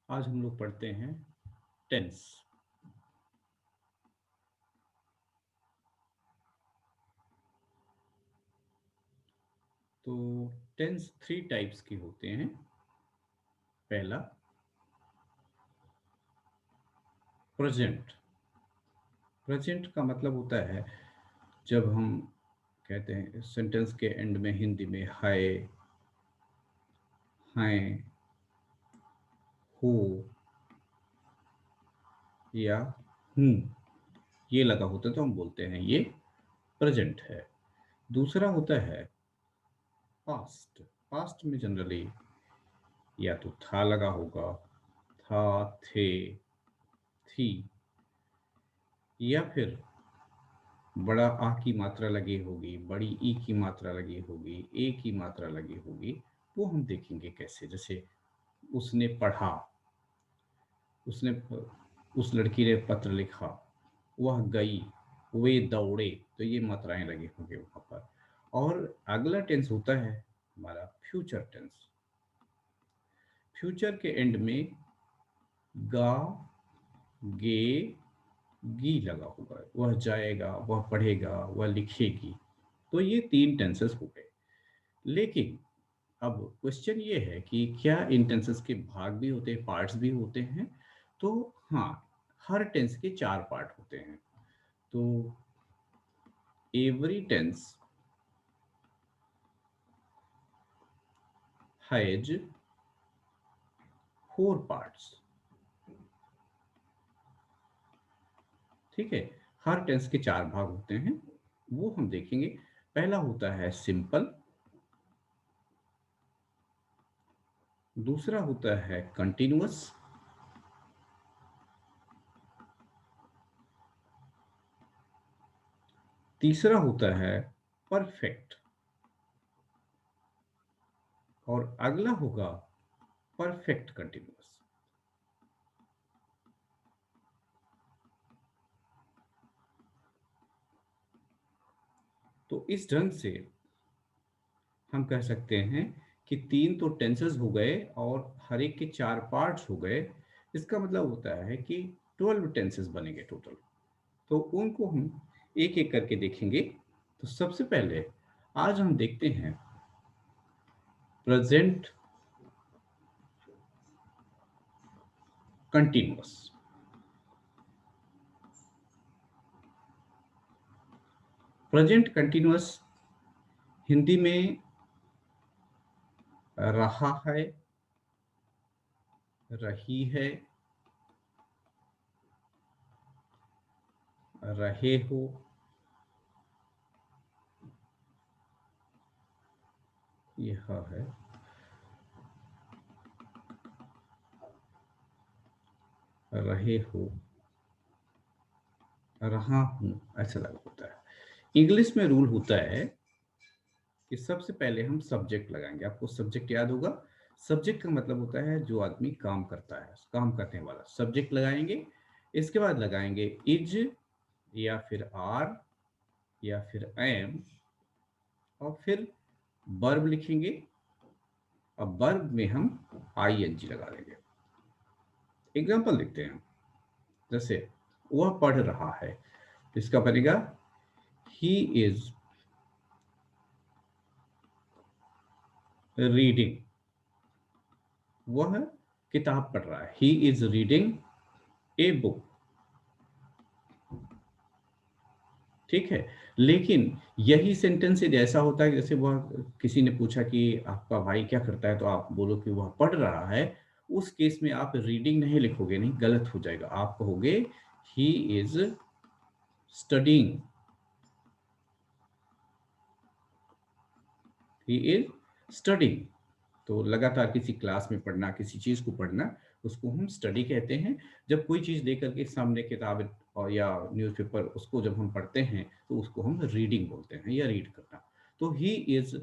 आज हम लोग पढ़ते हैं टेंस। तो टेंस थ्री टाइप्स के होते हैं। पहला प्रेजेंट। प्रेजेंट का मतलब होता है जब हम कहते हैं सेंटेंस के एंड में हिंदी में हाय, हैं, हो या हूँ ये लगा होता है तो हम बोलते हैं ये प्रेजेंट है। दूसरा होता है पास्ट। पास्ट में जनरली या तो था लगा होगा, था, थे, थी, या फिर बड़ा आ की मात्रा लगी होगी, बड़ी ई की मात्रा लगी होगी, ए की मात्रा लगी होगी। वो हम देखेंगे कैसे। जैसे उसने पढ़ा, उसने उस लड़की ने पत्र लिखा, वह गई, वे दौड़े, तो ये मात्राएं लगी होंगी वहां पर। और अगला टेंस होता है हमारा फ्यूचर टेंस। फ्यूचर के एंड में गा, गे, गी लगा होगा। वह जाएगा, वह पढ़ेगा, वह लिखेगी। तो ये तीन टेंसेस हो गए। लेकिन अब क्वेश्चन ये है कि क्या इन टेंसेस के भाग भी होते हैं, पार्ट्स भी होते हैं? तो हाँ, हर टेंस के चार पार्ट होते हैं। तो every tense has four parts. ठीक है, हर टेंस के चार भाग होते हैं, वो हम देखेंगे। पहला होता है सिंपल, दूसरा होता है कंटिन्यूअस, तीसरा होता है परफेक्ट, और अगला होगा परफेक्ट कंटिन्यूअस। तो इस ढंग से हम कह सकते हैं कि तीन तो टेंसेस हो गए और हर एक के चार पार्ट्स हो गए। इसका मतलब होता है कि 12 टेंसेस बनेंगे टोटल। तो उनको हम एक एक करके देखेंगे। तो सबसे पहले आज हम देखते हैं present continuous. Present continuous Hindi में रहा है, रही है, रहे हो, यह है, रहे हो, रहा हूं, ऐसा लगा होता है। इंग्लिश में रूल होता है कि सबसे पहले हम सब्जेक्ट लगाएंगे। आपको सब्जेक्ट याद होगा। सब्जेक्ट का मतलब होता है जो आदमी काम करता है, काम करने वाला सब्जेक्ट लगाएंगे। इसके बाद लगाएंगे इज, या फिर आर, या फिर एम, और फिर वर्ब लिखेंगे। अब वर्ब में हम आई एन जी लगा देंगे। एग्जाम्पल देखते हैं। जैसे वह पढ़ रहा है, तो इसका बनेगा ही इज रीडिंग। वह किताब पढ़ रहा है, he is reading a book. ठीक है। लेकिन यही सेंटेंस ऐसा होता है कि जैसे वह, किसी ने पूछा कि आपका भाई क्या करता है, तो आप बोलो कि वह पढ़ रहा है। उस केस में आप रीडिंग नहीं लिखोगे, नहीं, गलत हो जाएगा। आप कहोगे he is studying, he is studying. तो लगातार किसी क्लास में पढ़ना, किसी चीज को पढ़ना, उसको हम स्टडी कहते हैं। जब कोई चीज लेकर के सामने किताब और या न्यूज़पेपर, उसको जब हम पढ़ते हैं तो उसको हम रीडिंग बोलते हैं, या रीड करना। तो he is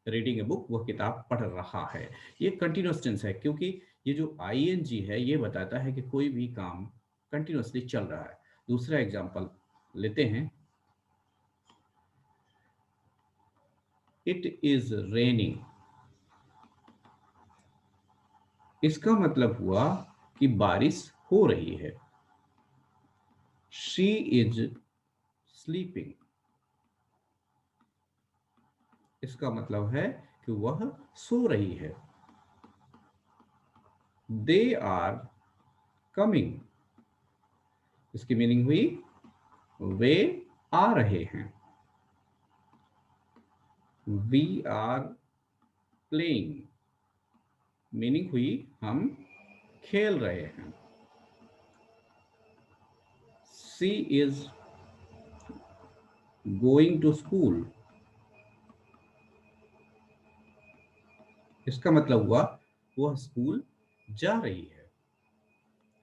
reading a book, वह किताब पढ़ रहा है। ये कंटिन्यूअस टेंस है, क्योंकि ये जो आई एन जी है ये बताता है कि कोई भी काम कंटिन्यूअसली चल रहा है। दूसरा एग्जाम्पल लेते हैं। It is raining. इसका मतलब हुआ कि बारिश हो रही है। She is sleeping. इसका मतलब है कि वह सो रही है। They are coming. इसकी मीनिंग हुई वे आ रहे हैं। We are playing. मीनिंग हुई हम खेल रहे हैं। She is going to school. इसका मतलब हुआ वह स्कूल जा रही है।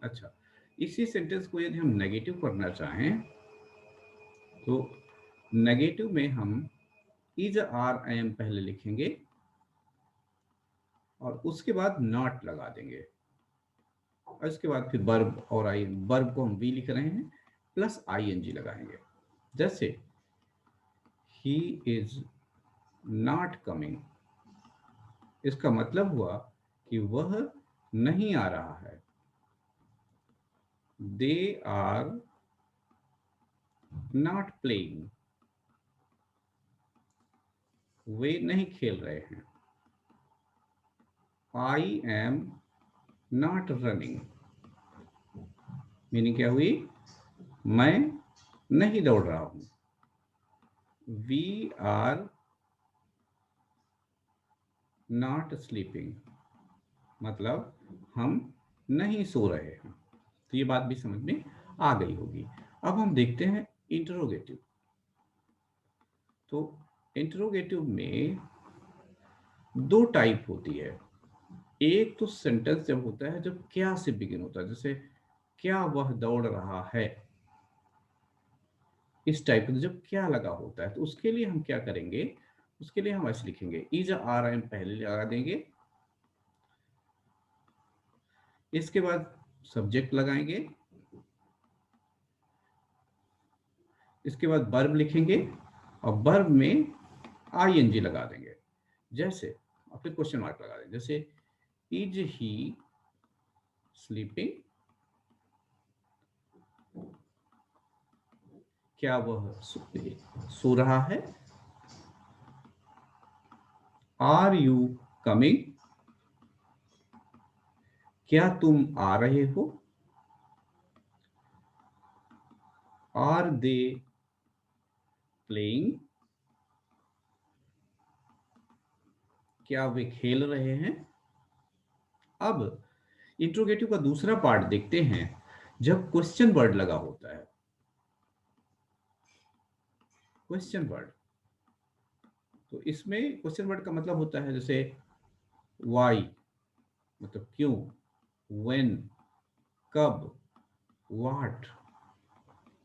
अच्छा, इसी सेंटेंस को यदि हम नेगेटिव करना चाहें तो नेगेटिव में हम इज आर आई एम पहले लिखेंगे और उसके बाद नॉट लगा देंगे और इसके बाद फिर वर्ब और आई वर्ब को हम वी लिख रहे हैं प्लस आई एन जी लगाएंगे। जैसे ही इज नॉट कमिंग। इसका मतलब हुआ कि वह नहीं आ रहा है। They are not playing. वे नहीं खेल रहे हैं। I am not running. Meaning क्या हुई? मैं नहीं दौड़ रहा हूं। We are not sleeping. मतलब हम नहीं सो रहे हैं। तो ये बात भी समझ में आ गई होगी। अब हम देखते हैं इंटरोगेटिव। तो इंटरोगेटिव में दो टाइप होती है। एक तो सेंटेंस जब होता है जब क्या से बिगिन होता है, जैसे क्या वह दौड़ रहा है, इस टाइप का जब क्या लगा होता है तो उसके लिए हम क्या करेंगे, उसके लिए हम ऐसे लिखेंगे इज आर एम पहले लगा देंगे, इसके बाद सब्जेक्ट लगाएंगे, इसके बाद वर्ब लिखेंगे और वर्ब में आई एन जी लगा देंगे। जैसे और फिर क्वेश्चन मार्क लगा देंगे। जैसे इज ही स्लीपिंग। क्या वह सो रहा है। Are you coming. क्या तुम आ रहे हो। Are they playing. क्या वे खेल रहे हैं। अब इंट्रोगेटिव का दूसरा पार्ट देखते हैं जब क्वेश्चन वर्ड लगा होता है। क्वेश्चन वर्ड, तो इसमें क्वेश्चन वर्ड का मतलब होता है जैसे वाई मतलब क्यों, व्हेन कब, व्हाट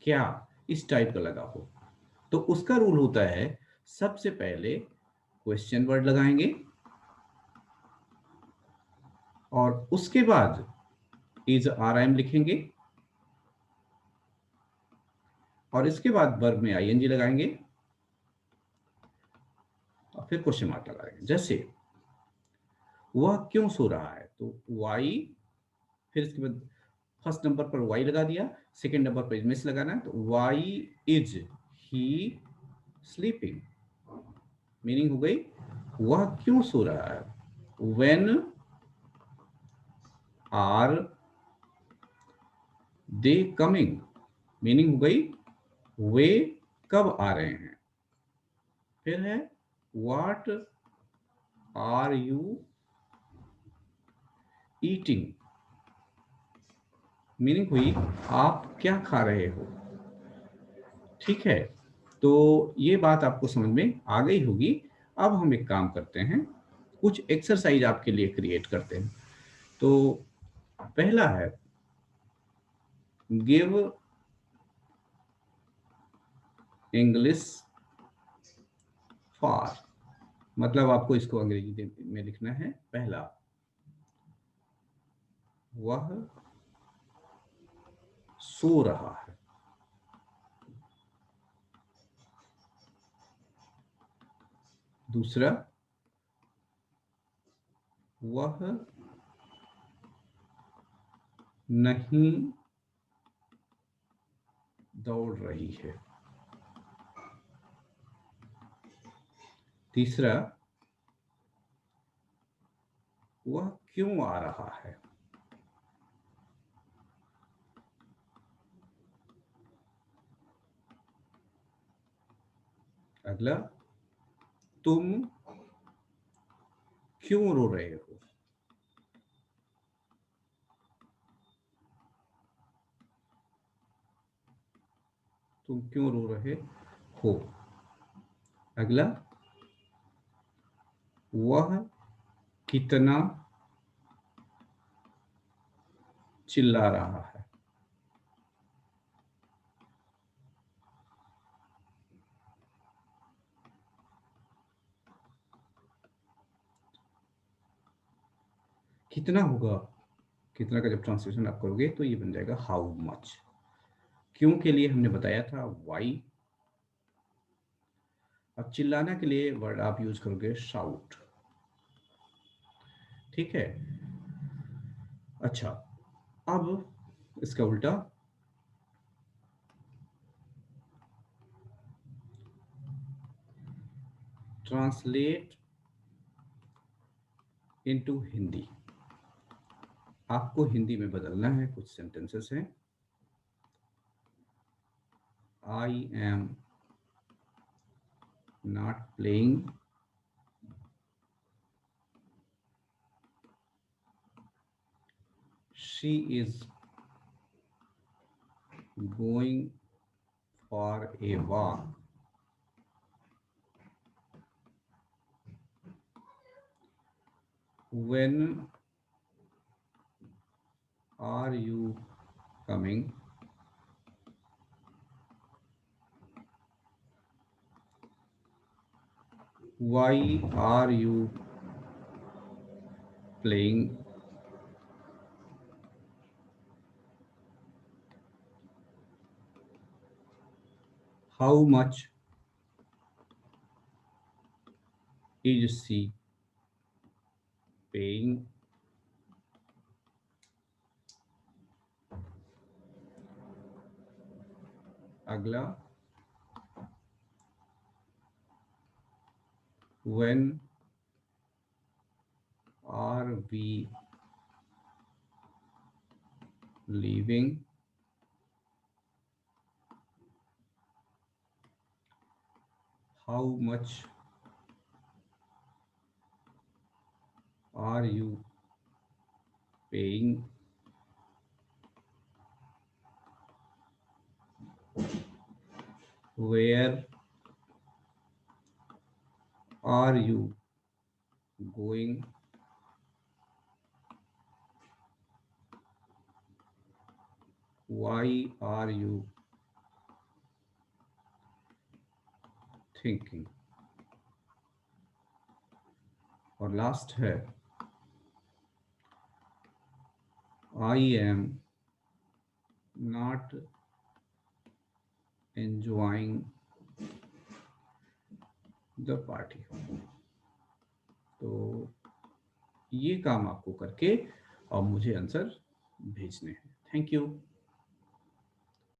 क्या, इस टाइप का लगा हो तो उसका रूल होता है सबसे पहले क्वेश्चन वर्ड लगाएंगे और उसके बाद इज आर एम लिखेंगे और इसके बाद वर्ब में आईएनजी लगाएंगे और फिर क्वेश्चन मार्क लगा देंगे। जैसे वह क्यों सो रहा है तो वाई, फिर इसके बाद फर्स्ट नंबर पर वाई लगा दिया, सेकंड नंबर पर मिस लगाना है तो why is he sleeping. Meaning हो गई वह क्यों सो रहा है। When are they coming. Meaning हो गई वे कब आ रहे हैं। फिर है what are you eating. Meaning हुई आप क्या खा रहे हो। ठीक है, तो ये बात आपको समझ में आ गई होगी। अब हम एक काम करते हैं, कुछ एक्सरसाइज आपके लिए क्रिएट करते हैं। तो पहला है गिव इंग्लिश फॉर। मतलब आपको इसको अंग्रेजी में लिखना है। पहला, वह सो रहा है। दूसरा, वह नहीं दौड़ रही है। तीसरा, वह क्यों आ रहा है। अगला, तुम क्यों रो रहे हो। तुम क्यों रो रहे हो। अगला, वह कितना चिल्ला रहा है। कितना होगा, कितना का जब ट्रांसलेशन आप करोगे तो ये बन जाएगा हाउ मच। क्यों के लिए हमने बताया था वाई। अब चिल्लाना के लिए वर्ड आप यूज करोगे शाउट। ठीक है। अच्छा, अब इसका उल्टा, ट्रांसलेट इनटू हिंदी। आपको हिंदी में बदलना है। कुछ सेंटेंसेस हैं। I am not playing she is going for a walk. When are you coming? Why are you playing? How much is she paying? अगला, when are we leaving? How much are you paying? Where are you going? Why are you thinking? और last है, I am not enjoying the party। तो ये काम आपको करके और मुझे आंसर भेजने हैं। Thank you.